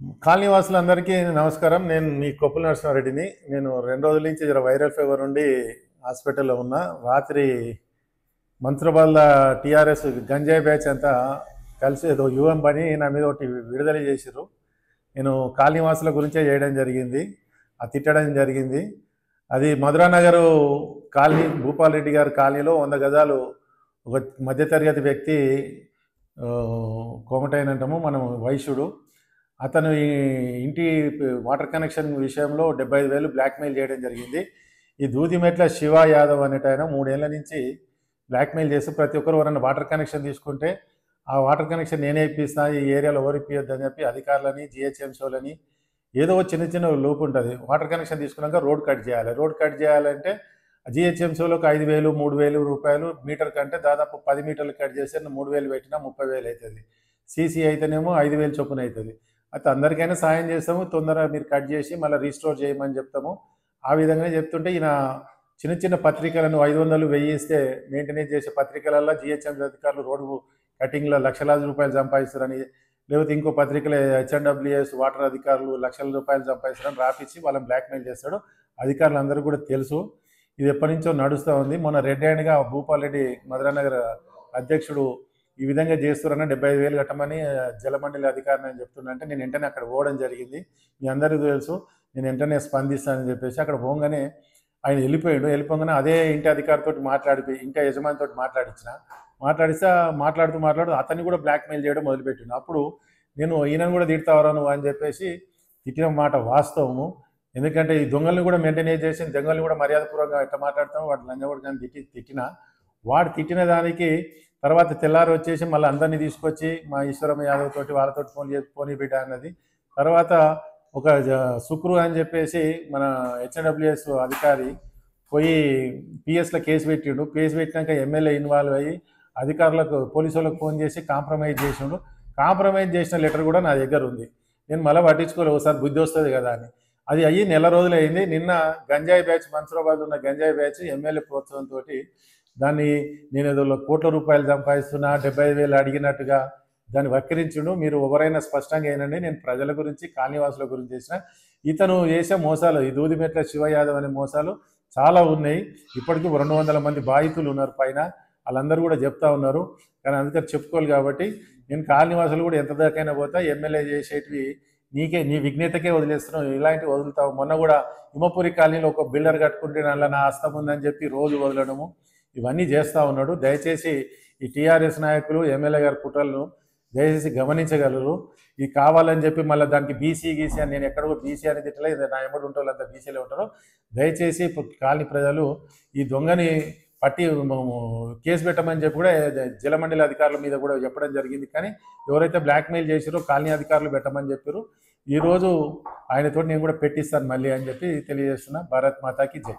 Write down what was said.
Colony వాసులందరికీ నమస్కారం. నేను మీ కొప్పుల నరసింహారెడ్డిని. నేను 2 రోజుల నుంచి వైరల్ ఫీవర్ ఉండి హాస్పిటల్‌లో ఉన్నా. రాత్రి మంత్రబాల్ల టీఆర్ఎస్ గంజాయి బ్యాచ్ అంతా కలిసి ఏదో యూఎం పని నా మీద ఒకటి విడుదల చేసిర్రు. నేను కాలనీ వాసుల గురించే చేయడం జరిగింది. తిట్టడం జరిగింది. అది మధురానగరు కాలనీ భూపాల్ రెడ్డి గారి కాలనీలో 100 గజాలు ఒక మధ్యతరగతి వ్యక్తి కోమటైనంటాము మనం వైశ్యుడు. అతను ఈ ఇంటి వాటర్ కనెక్షన్ విషయంలో 75,000 బ్లాక్మెయిల్ చేయడం జరిగింది. ఈ దూదిమెట్ల శివ యాదవ్ అనేట ఆయన 3 ఏళ్ల నుంచి బ్లాక్మెయిల్ చేసి ప్రతి ఒక్కరు ఎవరైనా వాటర్ కనెక్షన్ తీసుకుంటే ఆ వాటర్ కనెక్షన్ నేనే ఇప్పిస్తా, ఈ ఏరియాలో ఎవరు ఇప్పియొద్దని చెప్పి అధికారులని జిహెచ్ఎంసీలని ఏదో చిన్న చిన్న లోపు ఉంటుంది. వాటర్ కనెక్షన్ తీసుకున్నాక రోడ్ కట్ చేయాలి. రోడ్ కట్ చేయాలంటే జిహెచ్ఎంసీలోకి 5,000 3,000 రూపాయలు మీటర్ కంటే దాదాపు 10 మీటర్లు కట్ చేస్తే 3,000 పెట్టినా 30,000 అవుతుంది. సీసీ అయితేనేమో 5,000 చొప్పున అవుతుంది. అయితే అందరికైనా సాయం చేస్తాము, తొందరగా మీరు కట్ చేసి మళ్ళీ రీస్టోర్ చేయమని చెప్తాము. ఆ విధంగానే చెప్తుంటే ఈయన చిన్న చిన్న పత్రికలను 500 1000 ఇస్తే మెయింటెనెన్స్ చేసే పత్రికలలో జిహెచ్ఎంసీ అధికారులు రోడ్డు కటింగ్లో లక్షలాది రూపాయలు సంపాదిస్తారని, లేకపోతే ఇంకో పత్రికలో హెచ్ఎన్డబ్ల్యూఎస్ వాటర్ అధికారులు లక్షల రూపాయలు సంపాదిస్తారని రాపిచ్చి వాళ్ళని బ్లాక్మెయిల్ చేస్తాడు. అధికారులు అందరూ కూడా తెలుసు. ఇది ఎప్పటి నుంచో నడుస్తూ ఉంది. మొన్న రెడ్ హ్యాండ్గా భూపాల్ రెడ్డి మధురానగర్ అధ్యక్షుడు ఈ విధంగా చేస్తున్నారని 75,000 కట్టమని జలమండలి అధికారిని అని చెప్తుండంటే నేను వెంటనే అక్కడ పోవడం జరిగింది. మీ అందరికీ తెలుసు, నేను వెంటనే స్పందిస్తానని చెప్పేసి అక్కడ పోగానే ఆయన వెళ్ళిపోగానే అదే ఇంటి అధికారితో ఇంటి యజమానితో మాట్లాడిస్తే మాట్లాడుతూ అతన్ని కూడా బ్లాక్మెయిల్ చేయడం మొదలుపెట్టిండు. అప్పుడు నేను ఈయనను కూడా తిడతావరా నువ్వు అని చెప్పేసి తిట్టిన మాట వాస్తవము. ఎందుకంటే ఈ దొంగల్ని కూడా మెయింటైన్ చేసి దొంగల్ని కూడా మర్యాదపూర్వకంగా ఎట్లా మాట్లాడతాము, వాడు లంజవాడు కానీ వాడు తిట్టిన దానికి తర్వాత తెల్లారి వచ్చేసి మళ్ళీ అందరినీ తీసుకొచ్చి మా ఈశ్వరమ్మ యాదవ్ తోటి వాళ్ళతో పోనీ బిడ్డ అన్నది. తర్వాత ఒక శుక్రు అని చెప్పేసి మన హెచ్ఎన్డబ్ల్యూఎస్ అధికారి పోయి పిఎస్లో కేసు పెట్టిండు. కేసు పెట్టినాక ఎమ్మెల్యే ఇన్వాల్వ్ అయ్యి అధికారులకు పోలీసు వాళ్ళకి ఫోన్ చేసి కాంప్రమైజ్ చేసిండు. కాంప్రమైజ్ చేసిన లెటర్ కూడా నా దగ్గర ఉంది. నేను మళ్ళీ పట్టించుకోలేదు, ఒకసారి బుద్ధి వస్తుంది కదా అని. అది అయ్యి నెల రోజులు అయింది. నిన్న గంజాయి బ్యాచ్ మన్సూరాబాద్ ఉన్న గంజాయి బ్యాచ్ ఎమ్మెల్యే ప్రోత్సాహంతో దాన్ని నేను ఏదో కోట్ల రూపాయలు సంపాదిస్తున్నా 75,000 అడిగినట్టుగా దాన్ని వక్రించుండు. మీరు ఎవరైనా స్పష్టంగా ఏనండి, నేను ప్రజల గురించి కాలనీవాసుల గురించి చేసిన ఇతను చేసే మోసాలు ఈ దూదిమెట్ల శివ యాదవ్ అనే మోసాలు చాలా ఉన్నాయి. ఇప్పటికీ 200 మంది బాధితులు ఉన్నారు పైన, వాళ్ళందరూ కూడా చెప్తా ఉన్నారు. కానీ అందుకని చెప్పుకోవాలి కాబట్టి నేను కాలనీవాసులు కూడా ఎంత దాకైనా పోతా. ఎమ్మెల్యే చేసేటివి నీ విఘ్నతకే వదిలేస్తున్నావు, ఇలాంటివి వదులుతావు. మొన్న కూడా హిమపురి కాలనీలో ఒక బిల్డర్ కట్టుకుంటే అందులో నా హస్తం ఉందని చెప్పి రోజు వదలడము ఇవన్నీ చేస్తూ ఉన్నాడు. దయచేసి ఈ టీఆర్ఎస్ నాయకులు ఎమ్మెల్యే గారి కుట్రలను దయచేసి గమనించగలరు. ఇది కావాలని చెప్పి మళ్ళీ దానికి బీసీ గీసీ అని నేను ఎక్కడో బీసీ అనేది తిట్టలేదు, నా ఎమ్మడి ఉంటే వాళ్ళంతా బీసీలో ఉంటారు. దయచేసి కాలనీ ప్రజలు ఈ దొంగని పట్టి కేసు పెట్టమని చెప్పి కూడా జలమండలి అధికారుల మీద కూడా చెప్పడం జరిగింది. కానీ ఎవరైతే బ్లాక్మెయిల్ చేసారో కాలనీ అధికారులు పెట్టమని చెప్పారు. ఈరోజు ఆయనతో నేను కూడా పెట్టిస్తాను మళ్ళీ అని చెప్పి తెలియజేస్తున్నా. భారత్ మాతాకి జై.